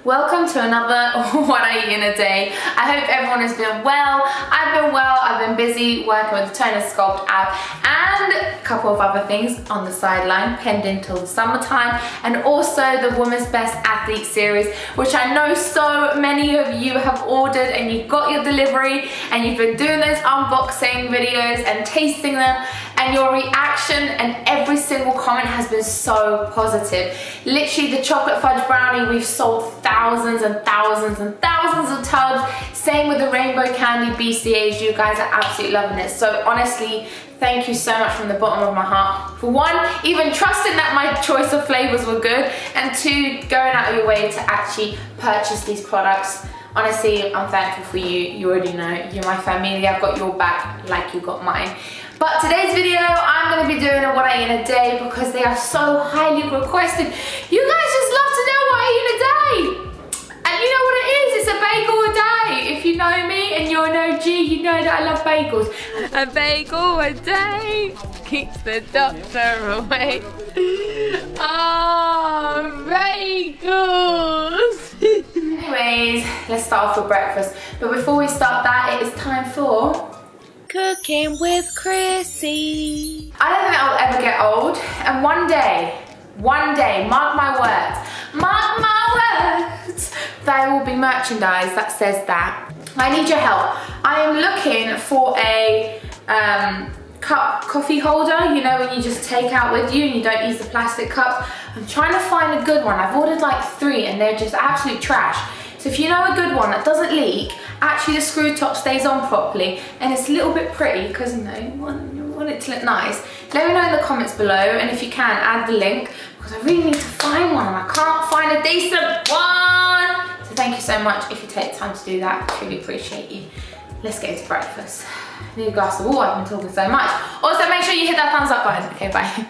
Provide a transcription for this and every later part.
Welcome to another What I Eat in a Day. I hope everyone has been well. I've been well, I've been busy working with the Toner Sculpt app and a couple of other things on the sideline, pending till the summertime, and also the Women's Best Athlete series, which I know so many of you have ordered and you've got your delivery and you've been doing those unboxing videos and tasting them, and your reaction and every single comment has been so positive. Literally the chocolate fudge brownie, we've sold thousands and thousands and thousands of tubs. Same with the rainbow candy BCAs, you guys are absolutely loving it. So honestly, thank you so much from the bottom of my heart. For one, even trusting that my choice of flavors were good, and two, going out of your way to actually purchase these products. Honestly, I'm thankful for you. You already know, you're my family. I've got your back like you got mine. But today's video, I'm gonna be doing a What I Eat in a Day because they are so highly requested. You guys just love to know what I eat in a day. And you know what it is, it's a bagel a day. If you know me and you're an OG, you know that I love bagels. A bagel a day keeps the doctor away. Oh, bagels. Anyways, let's start off with breakfast. But before we start that, it is time for Cooking with Krissy. I don't think that will ever get old. And one day, mark my words, there will be merchandise that says that. I need your help. I am looking for a cup coffee holder, you know, when you just take out with you and you don't use the plastic cups. I'm trying to find a good one. I've ordered like 3 and they're just absolute trash. So if you know a good one that doesn't leak, actually the screw top stays on properly, and it's a little bit pretty because you know you want it to look nice, let me know in the comments below, and if you can, add the link because I really need to find one and I can't find a decent one. So thank you so much if you take the time to do that. I truly appreciate you. Let's get into breakfast. I need a glass of water, I've been talking so much. Also make sure you hit that thumbs up button. Okay, bye.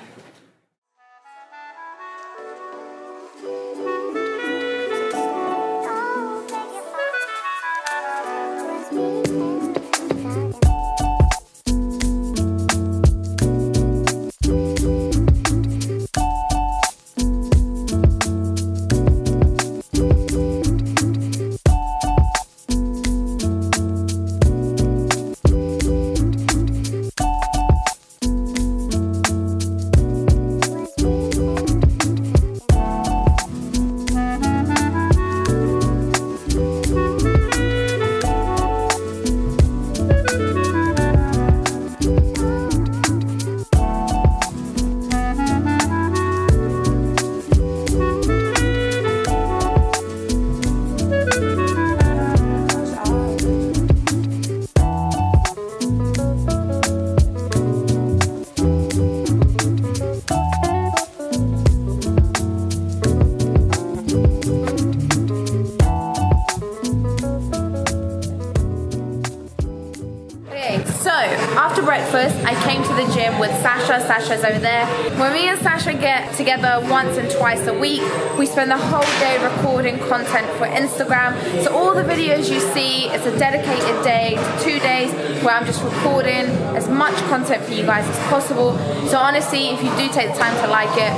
After breakfast, I came to the gym with Sasha. Sasha's over there. When me and Sasha get together once and twice a week, we spend the whole day recording content for Instagram. So all the videos you see, it's a dedicated day to 2 days where I'm just recording as much content for you guys as possible. So honestly, if you do take the time to like it,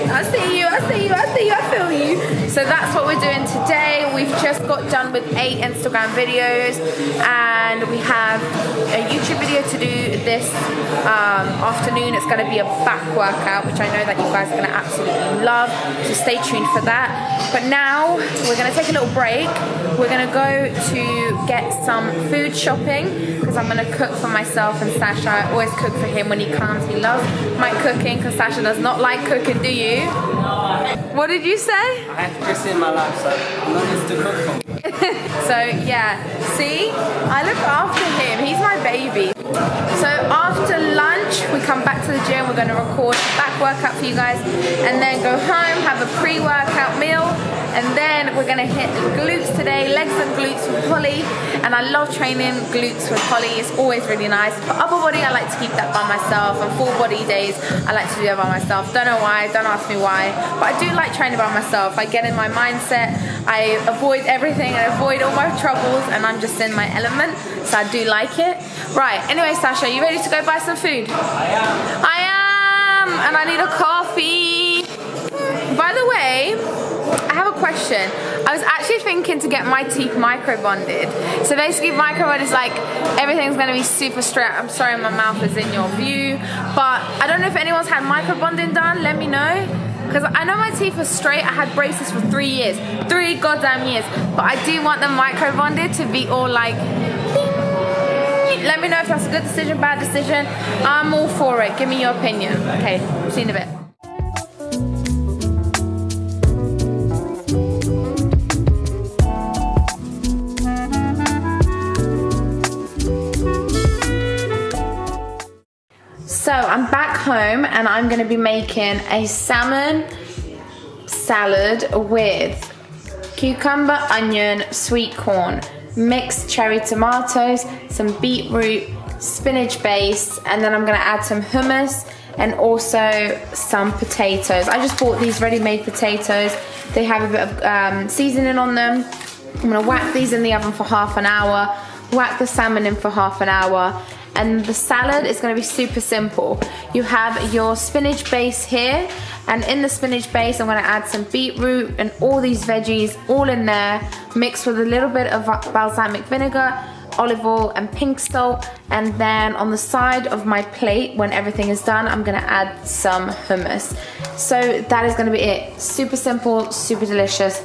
I see you, I feel you. So that's what we're doing today. We've just got done with 8 Instagram videos and we have a YouTube video to do this afternoon. It's going to be a back workout, which I know that you guys are going to absolutely love. So stay tuned for that. But now we're going to take a little break. We're going to go to get some food shopping because I'm going to cook for myself and Sasha. I always cook for him when he comes. He loves my cooking because Sasha does not like cooking, do you? What did you say? I have Krissy in my life, so no need to cook for me. So yeah, see, I look after him, he's my baby. So after lunch, we come back to the gym, we're going to record a back workout for you guys, and then go home, have a pre-workout meal, and then we're going to hit glutes today, legs and glutes with Holly, and I love training glutes with Holly, it's always really nice. But upper body, I like to keep that by myself, and full body days, I like to do it by myself. Don't know why, don't ask me why, but I do like training by myself. I get in my mindset, I avoid everything, I avoid all my troubles, and I'm just in my element, so I do like it. Right, anyway, Sasha, you ready to go buy some food? I am, and I need a coffee. By the way, I have a question. I was actually thinking to get my teeth micro-bonded. So basically micro-bond is like everything's gonna be super straight. I'm sorry my mouth is in your view, but I don't know if anyone's had micro-bonding done, let me know. Because I know my teeth are straight. I had braces for 3 years, 3 goddamn years, but I do want them micro-bonded to be all like, ding. Let me know if that's a good decision, bad decision. I'm all for it, give me your opinion. Okay, see you in a bit. So I'm back home and I'm gonna be making a salmon salad with cucumber, onion, sweet corn, mixed cherry tomatoes, some beetroot, spinach base, and then I'm gonna add some hummus and also some potatoes. I just bought these ready-made potatoes. They have a bit of seasoning on them. I'm gonna whack these in the oven for half an hour, whack the salmon in for half an hour, and the salad is gonna be super simple. You have your spinach base here, and in the spinach base, I'm gonna add some beetroot and all these veggies all in there, mixed with a little bit of balsamic vinegar, olive oil and pink salt. And then on the side of my plate, when everything is done, I'm gonna add some hummus. So that is gonna be it. Super simple, super delicious,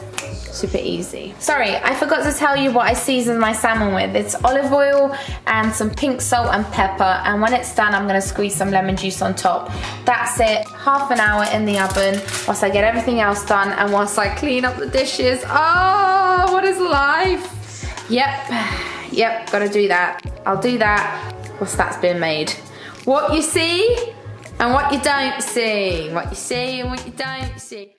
super easy. Sorry, I forgot to tell you what I seasoned my salmon with. It's olive oil and some pink salt and pepper, and when it's done, I'm gonna squeeze some lemon juice on top. That's it, half an hour in the oven whilst I get everything else done and whilst I clean up the dishes. Oh, what is life? Yep, gotta do that. I'll do that once that's been made. What you see and what you don't see. What you see and what you don't see.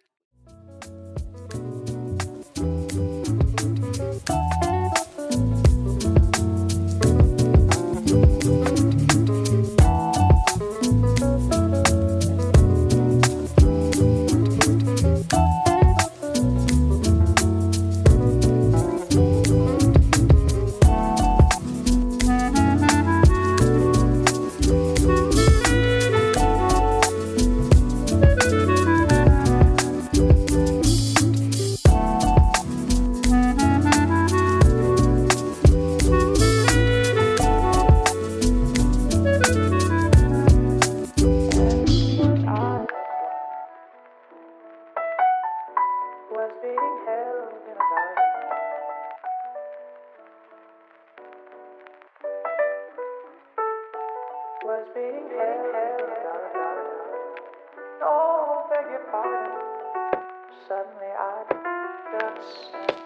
Oh, beg your pardon. Suddenly I got sick.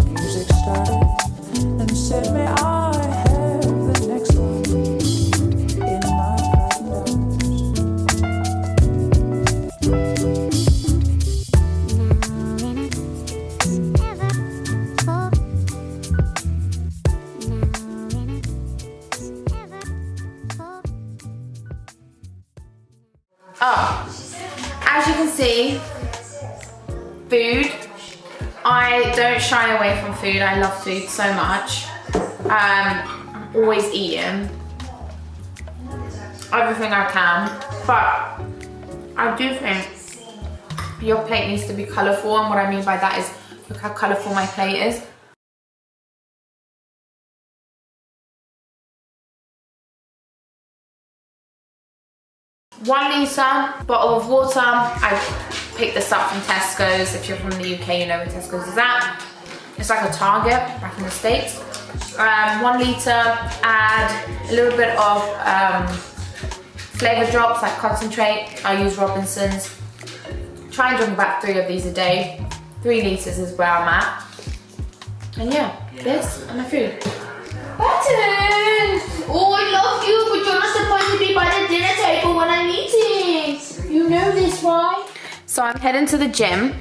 Music started and said, may I have the next one in my private As you can see, food. I don't shy away from food. I love food so much. I'm always eating everything I can, but I do think your plate needs to be colourful, and what I mean by that is look how colourful my plate is. One litre bottle of water. I picked this up from Tesco's. If you're from the UK, you know where Tesco's is at. It's like a Target back in the States. 1 litre, add a little bit of flavour drops like concentrate. I use Robinson's. Try and drink about 3 of these a day. 3 litres is where I'm at. And yeah, this and my food. Button! Oh, I love you, but you're not supposed to be by the dinner table when I'm eating. You know this, right? So I'm heading to the gym,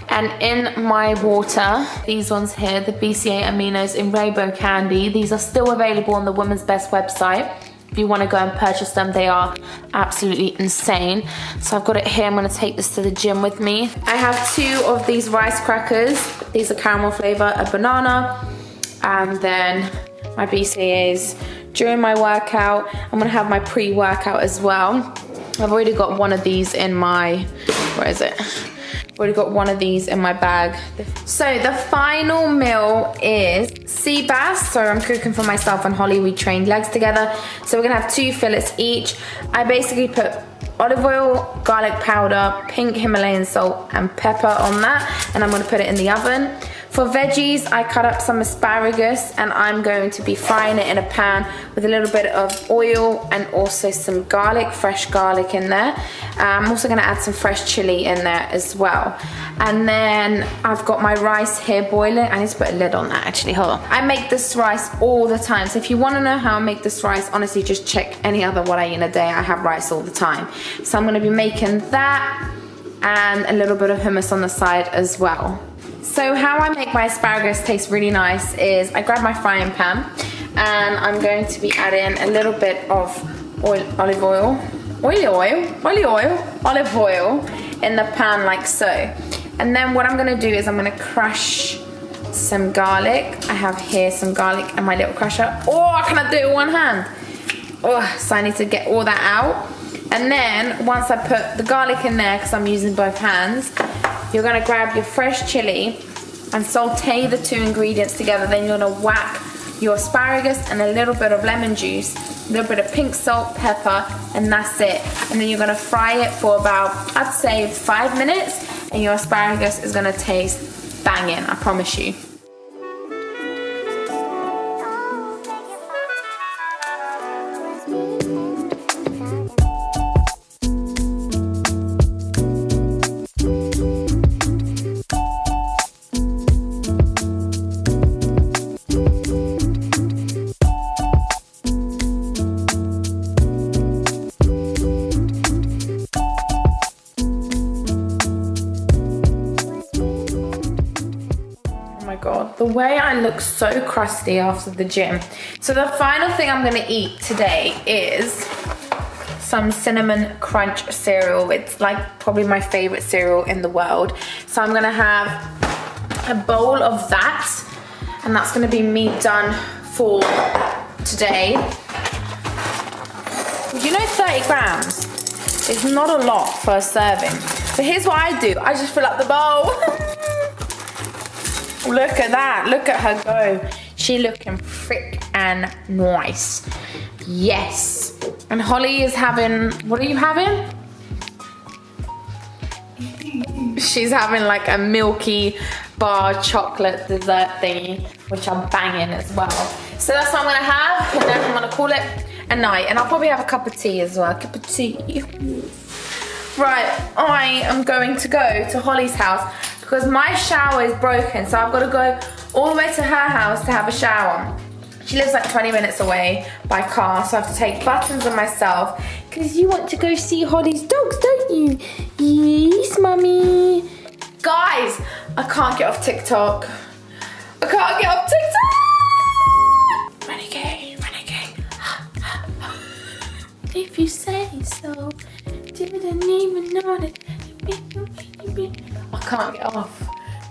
and in my water, these ones here, the BCA Aminos in Rainbow Candy, these are still available on the Women's Best website. If you want to go and purchase them, they are absolutely insane. So I've got it here. I'm going to take this to the gym with me. I have 2 of these rice crackers. These are caramel flavor, a banana, and then my BCAAs. During my workout, I'm gonna have my pre-workout as well. I've already got one of these in my, where is it? I've already got one of these in my bag. So the final meal is sea bass. So I'm cooking for myself and Holly. We trained legs together. So we're gonna have 2 fillets each. I basically put olive oil, garlic powder, pink Himalayan salt and pepper on that, and I'm gonna put it in the oven. For veggies, I cut up some asparagus and I'm going to be frying it in a pan with a little bit of oil and also some garlic, fresh garlic in there. I'm also gonna add some fresh chili in there as well. And then I've got my rice here boiling. I need to put a lid on that actually, hold on. I make this rice all the time. So if you wanna know how I make this rice, honestly, just check any other what I eat in a day. I have rice all the time. So I'm gonna be making that and a little bit of hummus on the side as well. So how I make my asparagus taste really nice is I grab my frying pan and I'm going to be adding a little bit of olive oil in the pan like so. And then what I'm gonna do is I'm gonna crush some garlic. I have here some garlic and my little crusher. Oh, I cannot do it with one hand. Oh, so I need to get all that out. And then once I put the garlic in there, because I'm using both hands, you're gonna grab your fresh chili and saute the 2 ingredients together. Then you're gonna whack your asparagus and a little bit of lemon juice, a little bit of pink salt, pepper, and that's it. And then you're gonna fry it for about, I'd say 5 minutes, and your asparagus is gonna taste banging, I promise you. God, the way I look so crusty after the gym. So the final thing I'm gonna eat today is some cinnamon crunch cereal. It's like probably my favorite cereal in the world. So I'm gonna have a bowl of that, and that's gonna be me done for today. You know, 30 grams is not a lot for a serving. So here's what I do. I just fill up the bowl. Look at that, look at her go. She looking frick and nice. Yes. And Holly is having, what are you having? She's having like a milky bar chocolate dessert thingy, which I'm banging as well. So that's what I'm gonna have, and then I'm gonna call it a night. And I'll probably have a cup of tea as well, a cup of tea. Right, I am going to go to Holly's house because my shower is broken, so I've got to go all the way to her house to have a shower. She lives like 20 minutes away by car, so I have to take Buttons and myself because you want to go see Holly's dogs, don't you? Yes, mummy. Guys, I can't get off TikTok. I can't get off TikTok! Renegade, renegade. If you say so, didn't even know that. I can't get off.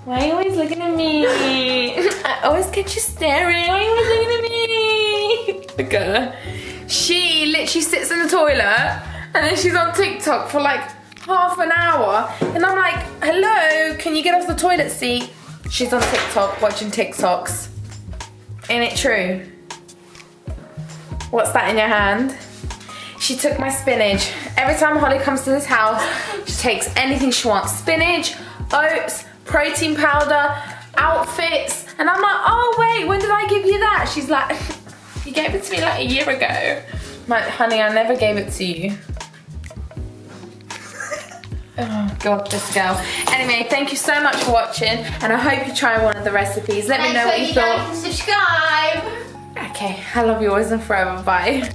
Why are you always looking at me? I always catch you staring. Why are you always looking at me? Look at her. She literally sits in the toilet and then she's on TikTok for like half an hour. And I'm like, hello, can you get off the toilet seat? She's on TikTok watching TikToks. Ain't it true? What's that in your hand? She took my spinach. Every time Holly comes to this house, she takes anything she wants. Spinach, oats, protein powder, outfits. And I'm like, oh wait, when did I give you that? She's like, you gave it to me like a year ago. I'm like, honey, I never gave it to you. Oh God, this girl. Anyway, thank you so much for watching, and I hope you try one of the recipes. Let me know what you thought. Subscribe. Okay, I love you always and forever. Bye.